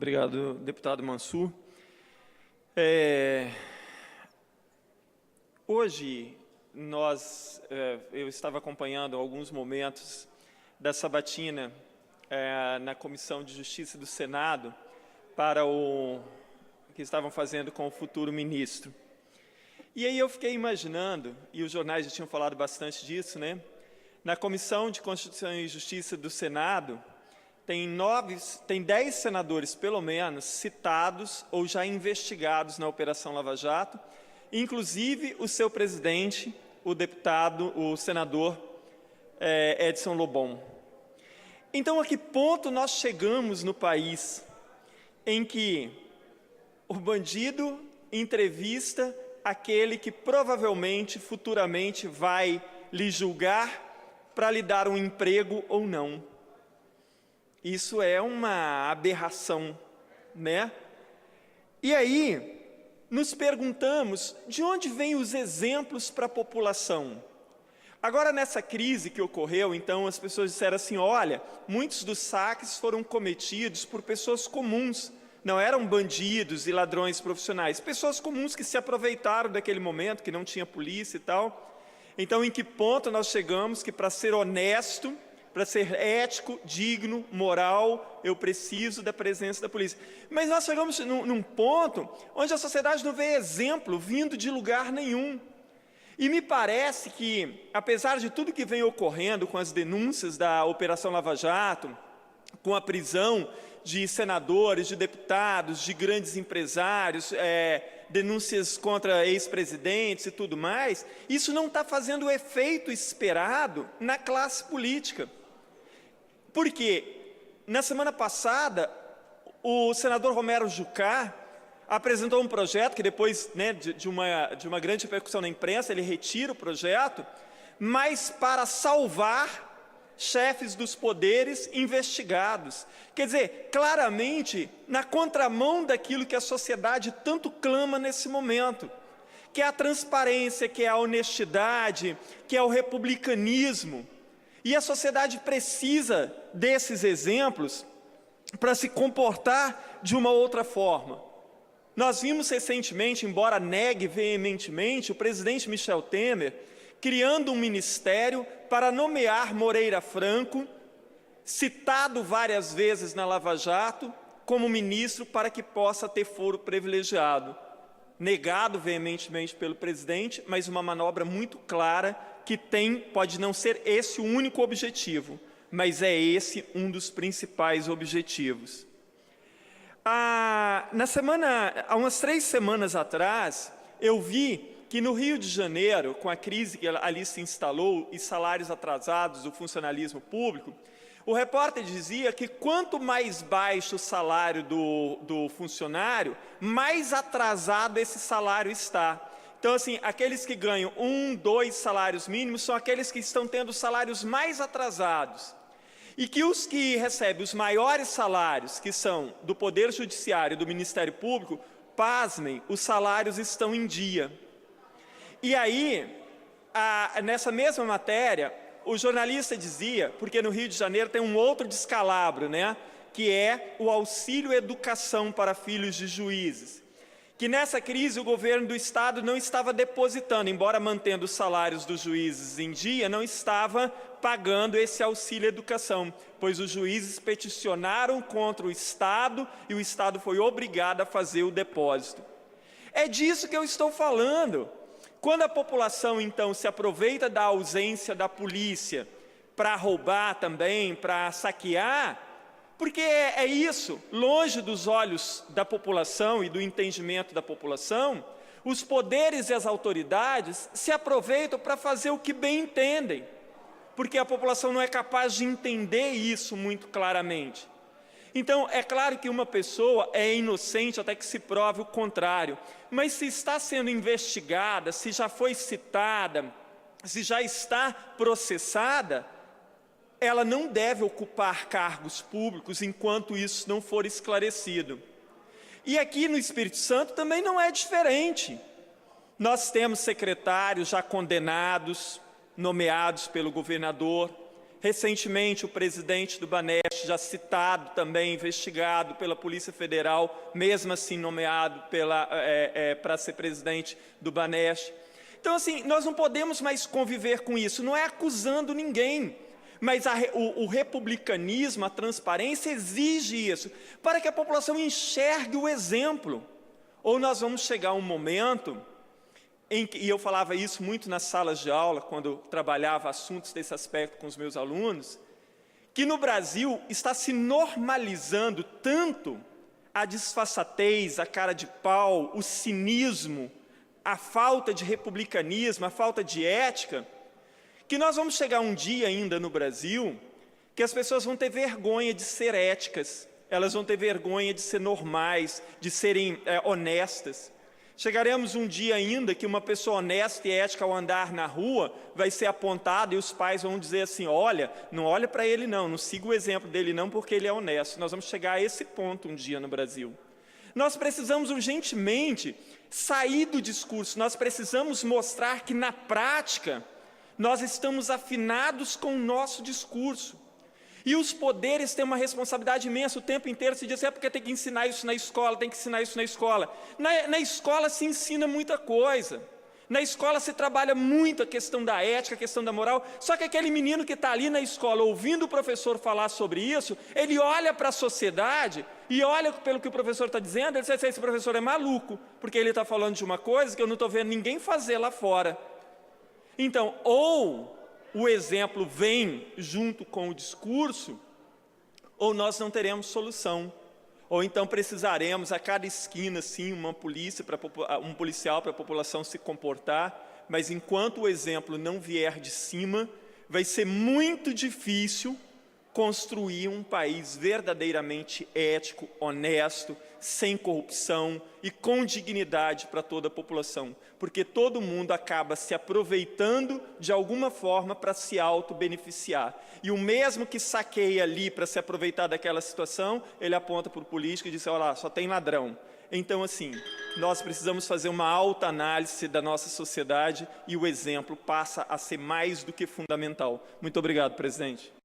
Obrigado, deputado Mansur. Hoje, eu estava acompanhando alguns momentos da sabatina na Comissão de Justiça do Senado para o que estavam fazendo com o futuro ministro. E aí eu fiquei imaginando, e os jornais já tinham falado bastante disso, né? Na Comissão de Constituição e Justiça do Senado, tem 10 senadores, pelo menos, citados ou já investigados na Operação Lava Jato, inclusive o seu presidente, o senador Edson Lobão. Então, a que ponto nós chegamos no país em que o bandido entrevista aquele que provavelmente, futuramente, vai lhe julgar para lhe dar um emprego ou não? Isso é uma aberração, né? E aí, nos perguntamos de onde vêm os exemplos para a população. Agora, nessa crise que ocorreu, então, as pessoas disseram assim, olha, muitos dos saques foram cometidos por pessoas comuns, não eram bandidos e ladrões profissionais, pessoas comuns que se aproveitaram daquele momento, que não tinha polícia e tal. Então, em que ponto nós chegamos que, para ser honesto, para ser ético, digno, moral, eu preciso da presença da polícia? Mas nós chegamos num ponto onde a sociedade não vê exemplo vindo de lugar nenhum. E me parece que, apesar de tudo que vem ocorrendo com as denúncias da Operação Lava Jato, com a prisão de senadores, de deputados, de grandes empresários, denúncias contra ex-presidentes e tudo mais, isso não está fazendo o efeito esperado na classe política. Porque, na semana passada, o senador Romero Jucá apresentou um projeto que depois, né, de uma grande repercussão na imprensa, ele retira o projeto, mas para salvar chefes dos poderes investigados. Quer dizer, claramente, na contramão daquilo que a sociedade tanto clama nesse momento, que é a transparência, que é a honestidade, que é o republicanismo. E a sociedade precisa desses exemplos para se comportar de uma outra forma. Nós vimos recentemente, embora negue veementemente, o presidente Michel Temer criando um ministério para nomear Moreira Franco, citado várias vezes na Lava Jato, como ministro para que possa ter foro privilegiado. Negado veementemente pelo presidente, mas uma manobra muito clara que pode não ser esse o único objetivo, mas é esse um dos principais objetivos. Há umas 3 semanas atrás, eu vi que no Rio de Janeiro, com a crise que ali se instalou e salários atrasados do funcionalismo público, o repórter dizia que quanto mais baixo o salário do funcionário, mais atrasado esse salário está. Então, assim, aqueles que ganham 1, 2 salários mínimos são aqueles que estão tendo salários mais atrasados. E que os que recebem os maiores salários, que são do Poder Judiciário e do Ministério Público, pasmem, os salários estão em dia. E aí, nessa mesma matéria, o jornalista dizia, porque no Rio de Janeiro tem um outro descalabro, né, que é o auxílio educação para filhos de juízes, que nessa crise o governo do Estado não estava depositando, embora mantendo os salários dos juízes em dia, não estava pagando esse auxílio educação, pois os juízes peticionaram contra o Estado e o Estado foi obrigado a fazer o depósito. É disso que eu estou falando. Quando a população, então, se aproveita da ausência da polícia para roubar também, para saquear, porque é isso, longe dos olhos da população e do entendimento da população, os poderes e as autoridades se aproveitam para fazer o que bem entendem, porque a população não é capaz de entender isso muito claramente. Então, é claro que uma pessoa é inocente até que se prove o contrário, mas se está sendo investigada, se já foi citada, se já está processada, ela não deve ocupar cargos públicos enquanto isso não for esclarecido. E aqui no Espírito Santo também não é diferente. Nós temos secretários já condenados, nomeados pelo governador. Recentemente, o presidente do Banesp Banesch, já citado também, investigado pela Polícia Federal, mesmo assim nomeado para ser presidente do Banesch. Então, assim, nós não podemos mais conviver com isso, não é acusando ninguém, mas o republicanismo, a transparência exige isso, para que a população enxergue o exemplo. Ou nós vamos chegar a um momento e eu falava isso muito nas salas de aula, quando trabalhava assuntos desse aspecto com os meus alunos, que no Brasil está se normalizando tanto a disfarçatez, a cara de pau, o cinismo, a falta de republicanismo, a falta de ética, que nós vamos chegar um dia ainda no Brasil que as pessoas vão ter vergonha de ser éticas, elas vão ter vergonha de ser normais, de serem honestas. Chegaremos um dia ainda que uma pessoa honesta e ética ao andar na rua vai ser apontada e os pais vão dizer assim, olha, não olha para ele não siga o exemplo dele não porque ele é honesto. Nós vamos chegar a esse ponto um dia no Brasil. Nós precisamos urgentemente sair do discurso, nós precisamos mostrar que na prática nós estamos afinados com o nosso discurso. E os poderes têm uma responsabilidade imensa, o tempo inteiro se diz, porque tem que ensinar isso na escola, tem que ensinar isso na escola. Na escola se ensina muita coisa, na escola se trabalha muito a questão da ética, a questão da moral, só que aquele menino que está ali na escola ouvindo o professor falar sobre isso, ele olha para a sociedade e olha pelo que o professor está dizendo, ele diz, esse professor é maluco, porque ele está falando de uma coisa que eu não estou vendo ninguém fazer lá fora. Então, ou o exemplo vem junto com o discurso, ou nós não teremos solução. Ou então precisaremos, a cada esquina, sim, um policial para a população se comportar, mas enquanto o exemplo não vier de cima, vai ser muito difícil construir um país verdadeiramente ético, honesto, sem corrupção e com dignidade para toda a população, porque todo mundo acaba se aproveitando de alguma forma para se auto-beneficiar. E o mesmo que saqueia ali para se aproveitar daquela situação, ele aponta para o político e diz, olha lá, só tem ladrão. Então, assim, nós precisamos fazer uma autoanálise da nossa sociedade e o exemplo passa a ser mais do que fundamental. Muito obrigado, presidente.